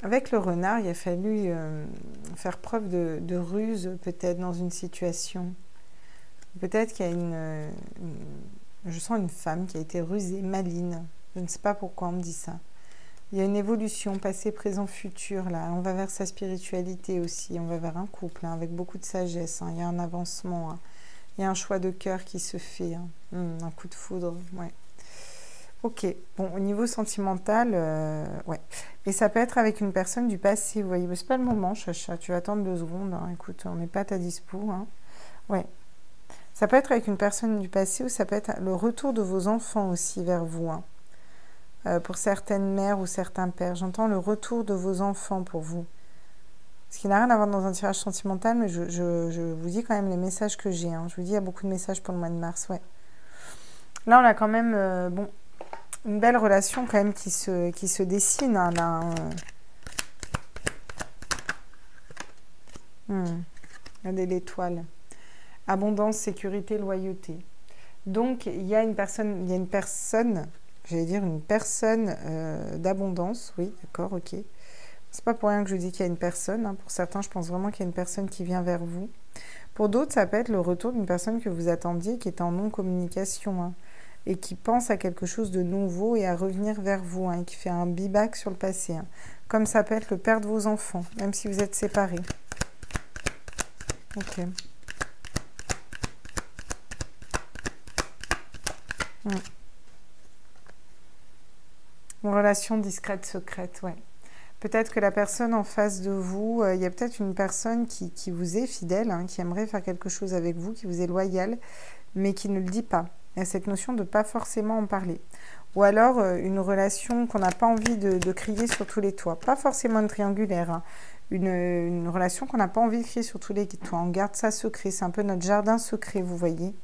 Avec le renard, il a fallu faire preuve de ruse, peut-être, dans une situation. Peut-être qu'il y a je sens une femme qui a été rusée, maligne. Je ne sais pas pourquoi on me dit ça. Il y a une évolution, passé, présent, futur, là. On va vers sa spiritualité aussi. On va vers un couple, hein, avec beaucoup de sagesse. Hein. Il y a un avancement. Hein. Il y a un choix de cœur qui se fait. Hein. Un coup de foudre, ouais. Ok, bon, au niveau sentimental, ouais. Et ça peut être avec une personne du passé, vous voyez. Mais c'est pas le moment, Chacha, tu vas attendre 2 secondes. Hein. Écoute, on n'est pas à ta dispo. Hein. Ouais. Ça peut être avec une personne du passé ou ça peut être le retour de vos enfants aussi vers vous. Hein. Pour certaines mères ou certains pères. J'entends le retour de vos enfants pour vous. Ce qui n'a rien à voir dans un tirage sentimental, mais je vous dis quand même les messages que j'ai. Hein. Je vous dis, il y a beaucoup de messages pour le mois de mars, ouais. Là, on a quand même, bon... une belle relation quand même qui se dessine. Hein, là, Regardez l'étoile. Abondance, sécurité, loyauté. Donc, il y a une personne, j'allais dire une personne d'abondance. Oui, d'accord, ok. C'est pas pour rien que je dis qu'il y a une personne. Hein. Pour certains, je pense vraiment qu'il y a une personne qui vient vers vous. Pour d'autres, ça peut être le retour d'une personne que vous attendiez qui est en non-communication. Hein. Et qui pense à quelque chose de nouveau et à revenir vers vous, hein, et qui fait un be-back sur le passé. Hein. Comme ça peut être le père de vos enfants, même si vous êtes séparés. Ok. Une relation discrète, secrète, ouais. Peut-être que la personne en face de vous, il y a peut-être une personne qui vous est fidèle, hein, qui aimerait faire quelque chose avec vous, qui vous est loyale, mais qui ne le dit pas. Il y a cette notion de pas forcément en parler. Ou alors une relation qu'on n'a pas envie de crier sur tous les toits. Pas forcément une triangulaire, hein. Une relation qu'on n'a pas envie de crier sur tous les toits. On garde ça secret. C'est un peu notre jardin secret, vous voyez.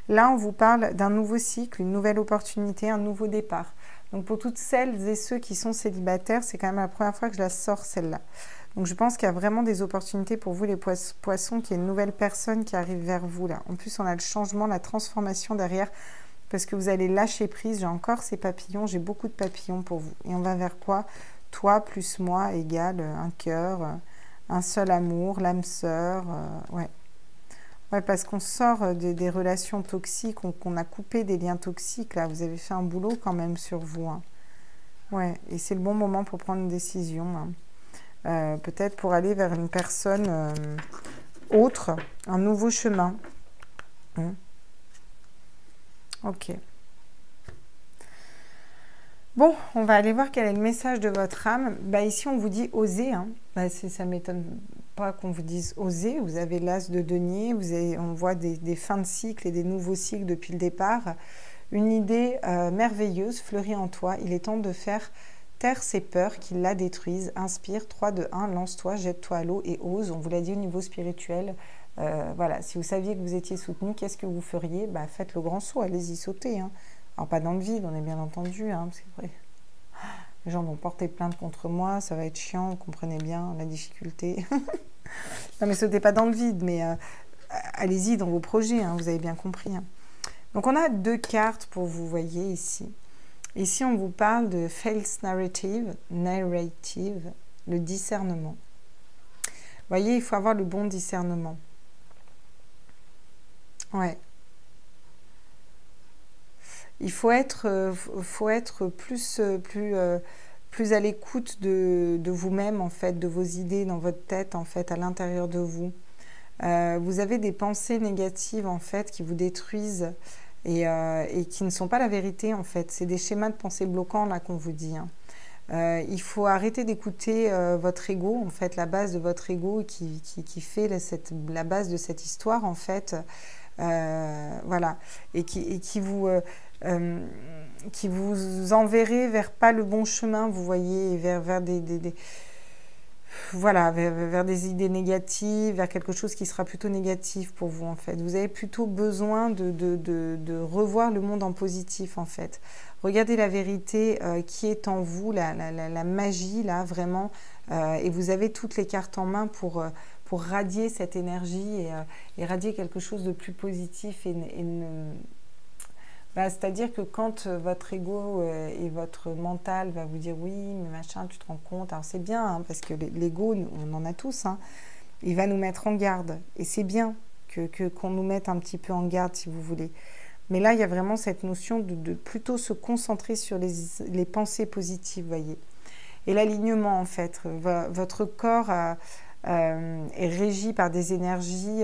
Là, on vous parle d'un nouveau cycle, une nouvelle opportunité, un nouveau départ. Donc pour toutes celles et ceux qui sont célibataires, c'est quand même la première fois que je la sors celle-là. Donc je pense qu'il y a vraiment des opportunités pour vous les poissons, qu'il y a une nouvelle personne qui arrive vers vous là. En plus on a le changement, la transformation derrière, parce que vous allez lâcher prise. J'ai encore ces papillons, j'ai beaucoup de papillons pour vous. Et on va vers quoi? Toi plus moi égale un cœur, un seul amour, l'âme sœur, ouais. Ouais, parce qu'on sort des relations toxiques, qu'on a coupé des liens toxiques. Là, vous avez fait un boulot quand même sur vous. Hein. Ouais, et c'est le bon moment pour prendre une décision. Hein. Peut-être pour aller vers une personne autre, un nouveau chemin. Ok. Bon, on va aller voir quel est le message de votre âme. Bah, ici, on vous dit oser. Hein. Bah, ça m'étonne pas qu'on vous dise oser. Vous avez l'as de denier, on voit des fins de cycle et des nouveaux cycles depuis le départ. Une idée merveilleuse fleurit en toi. Il est temps de faire taire ces peurs qui la détruisent. Inspire, 3, 2, 1, lance-toi, jette-toi à l'eau et ose. On vous l'a dit au niveau spirituel. Voilà, si vous saviez que vous étiez soutenu, qu'est-ce que vous feriez? Bah, faites le grand saut, allez-y sauter. Hein. Alors pas dans le vide, on est bien entendu, hein, parce que vrai, les gens vont porter plainte contre moi, ça va être chiant, vous comprenez bien la difficulté. Non mais sautez pas dans le vide, mais allez-y dans vos projets, hein, vous avez bien compris. Hein. Donc on a 2 cartes pour vous, voyez ici. Ici on vous parle de false narrative, le discernement. Vous voyez, il faut avoir le bon discernement. Ouais. Il faut être plus à l'écoute de vous-même, en fait, de vos idées dans votre tête, en fait, à l'intérieur de vous. Vous avez des pensées négatives, en fait, qui vous détruisent et qui ne sont pas la vérité, en fait. C'est des schémas de pensée bloquants, là, qu'on vous dit. Hein. Il faut arrêter d'écouter votre ego, en fait, la base de votre ego qui fait la base de cette histoire, en fait. Voilà. Et qui vous enverrait vers pas le bon chemin, vous voyez, vers voilà, vers des idées négatives, vers quelque chose qui sera plutôt négatif pour vous, en fait. Vous avez plutôt besoin de revoir le monde en positif, en fait. Regardez la vérité qui est en vous, la magie, là, vraiment. Et vous avez toutes les cartes en main pour radier cette énergie et radier quelque chose de plus positif c'est-à-dire que quand votre ego et votre mental va vous dire oui, mais machin, tu te rends compte, alors c'est bien, hein, parce que l'ego, on en a tous, hein, il va nous mettre en garde. Et c'est bien qu'on nous mette un petit peu en garde, si vous voulez. Mais là, il y a vraiment cette notion de plutôt se concentrer sur les pensées positives, vous voyez. Et l'alignement, en fait. Votre corps est régi par des énergies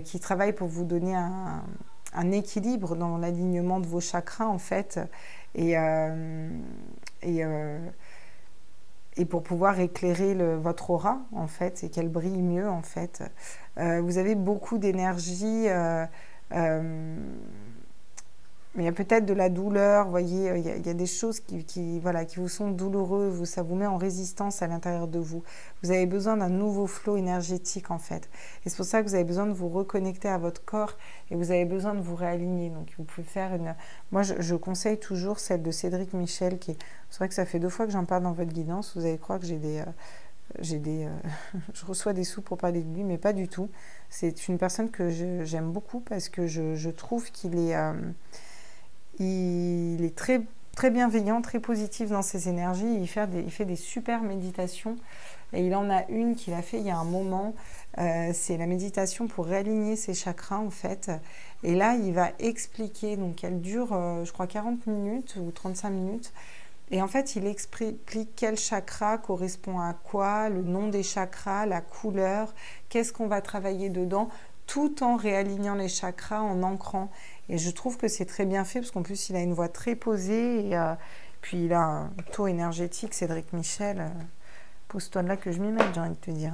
qui travaillent pour vous donner un équilibre dans l'alignement de vos chakras, en fait, et pour pouvoir éclairer votre aura, en fait, et qu'elle brille mieux, en fait. Vous avez beaucoup d'énergie, mais il y a peut-être de la douleur, vous voyez, il y a des choses qui vous sont douloureuses, ça vous met en résistance à l'intérieur de vous. Vous avez besoin d'un nouveau flot énergétique, en fait. Et c'est pour ça que vous avez besoin de vous reconnecter à votre corps et vous avez besoin de vous réaligner. Donc, vous pouvez faire Moi, je conseille toujours celle de Cédric Michel, c'est vrai que ça fait 2 fois que j'en parle dans votre guidance. Vous allez croire que je reçois des sous pour parler de lui, mais pas du tout. C'est une personne que j'aime beaucoup parce que je trouve qu'il est... il est très, très bienveillant, très positif dans ses énergies. Il fait des super méditations. Et il en a une qu'il a fait il y a un moment. C'est la méditation pour réaligner ses chakras, en fait. Et là, il va expliquer. Donc, elle dure, je crois, 40 minutes ou 35 minutes. Et en fait, il explique quel chakra correspond à quoi, le nom des chakras, la couleur, qu'est-ce qu'on va travailler dedans, tout en réalignant les chakras, en ancrant. Et je trouve que c'est très bien fait, parce qu'en plus, il a une voix très posée et Puis là, un taux énergétique, Cédric Michel, pousse-toi de là que je m'y mette, j'ai envie de te dire.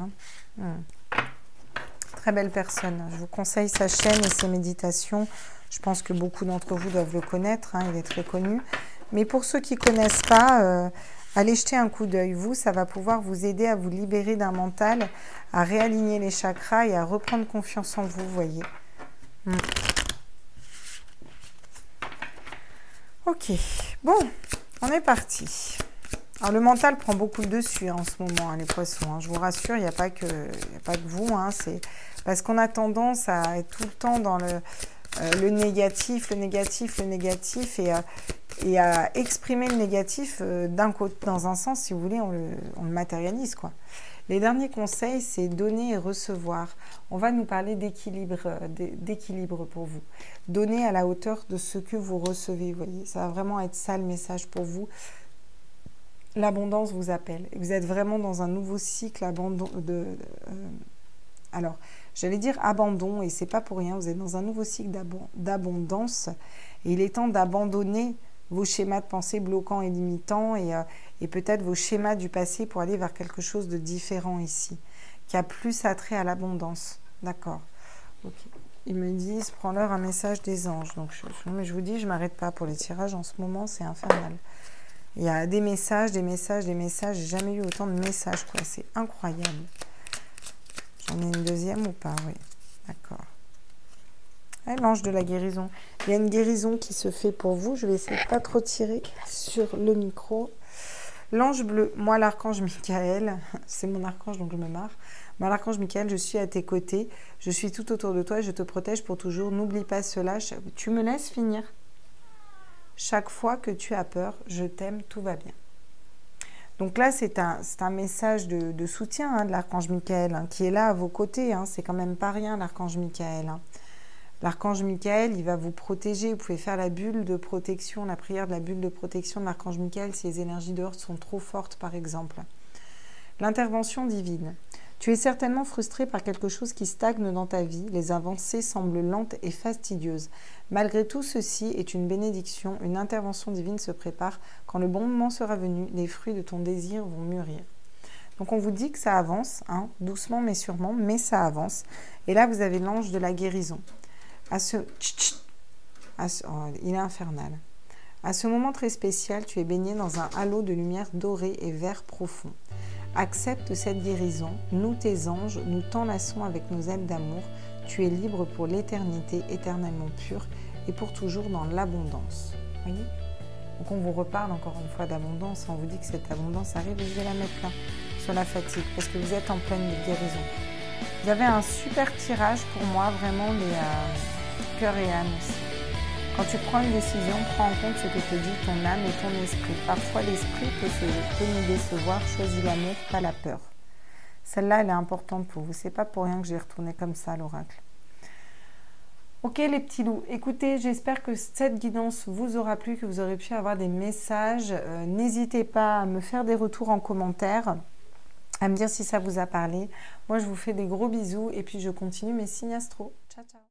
Très belle personne. Je vous conseille sa chaîne et ses méditations. Je pense que beaucoup d'entre vous doivent le connaître, il est très connu. Mais pour ceux qui ne connaissent pas, allez jeter un coup d'œil. Vous, ça va pouvoir vous aider à vous libérer d'un mental, à réaligner les chakras et à reprendre confiance en vous, voyez. Ok, bon, on est parti. Alors, le mental prend beaucoup le dessus en ce moment, les poissons. Je vous rassure, il n'y a pas que vous. C'est parce qu'on a tendance à être tout le temps dans le négatif et à exprimer le négatif d'un côté, dans un sens, si vous voulez, on le matérialise, quoi. Les derniers conseils, c'est donner et recevoir. On va nous parler d'équilibre pour vous. Donner à la hauteur de ce que vous recevez, vous voyez. Ça va vraiment être ça le message pour vous. L'abondance vous appelle. Vous êtes vraiment dans un nouveau cycle alors, j'allais dire abandon, et c'est pas pour rien. Vous êtes dans un nouveau cycle d'abondance. Et il est temps d'abandonner vos schémas de pensée bloquants et limitants et peut-être vos schémas du passé pour aller vers quelque chose de différent ici, qui a plus attrait à l'abondance. D'accord. Ok. Ils me disent, prends-leur un message des anges. Donc, je vous dis, je ne m'arrête pas pour les tirages en ce moment, c'est infernal. Il y a des messages. J'ai jamais eu autant de messages, quoi. C'est incroyable. J'en ai une deuxième ou pas? Oui. D'accord. L'ange de la guérison. Il y a une guérison qui se fait pour vous. Je vais essayer de ne pas trop tirer sur le micro. L'ange bleu. Moi, l'archange Michael, c'est mon archange, donc je me marre. Moi, l'archange Michael, je suis à tes côtés. Je suis tout autour de toi et je te protège pour toujours. N'oublie pas cela. Tu me laisses finir? Chaque fois que tu as peur, je t'aime, tout va bien. Donc là, c'est un message de soutien de l'archange Michael qui est là à vos côtés. C'est quand même pas rien, l'archange Michael. L'archange Michael, il va vous protéger. Vous pouvez faire la bulle de protection, la prière de la bulle de protection de l'archange Michael si les énergies dehors sont trop fortes, par exemple. L'intervention divine. Tu es certainement frustré par quelque chose qui stagne dans ta vie. Les avancées semblent lentes et fastidieuses. Malgré tout, ceci est une bénédiction. Une intervention divine se prépare. Quand le bon moment sera venu, les fruits de ton désir vont mûrir. Donc on vous dit que ça avance, doucement mais sûrement, mais ça avance. Et là, vous avez l'ange de la guérison. Il est infernal. À ce moment très spécial, tu es baigné dans un halo de lumière dorée et vert profond. Accepte cette guérison. Nous, tes anges, nous t'enlaçons avec nos ailes d'amour. Tu es libre pour l'éternité, éternellement pure et pour toujours dans l'abondance. Voyez ? Donc on vous reparle encore une fois d'abondance. On vous dit que cette abondance arrive et je vais la mettre là, sur la fatigue, parce que vous êtes en pleine guérison. Vous avez un super tirage pour moi, vraiment les cœur et âme aussi. Quand tu prends une décision, prends en compte ce que te dit ton âme et ton esprit. Parfois, l'esprit peut nous décevoir. Choisis l'amour, pas la peur. Celle-là, elle est importante pour vous. C'est pas pour rien que j'ai retourné comme ça l'oracle. Ok, les petits loups. Écoutez, j'espère que cette guidance vous aura plu, que vous aurez pu avoir des messages. N'hésitez pas à me faire des retours en commentaire, à me dire si ça vous a parlé. Moi, je vous fais des gros bisous et puis je continue mes signes astro. Ciao, ciao.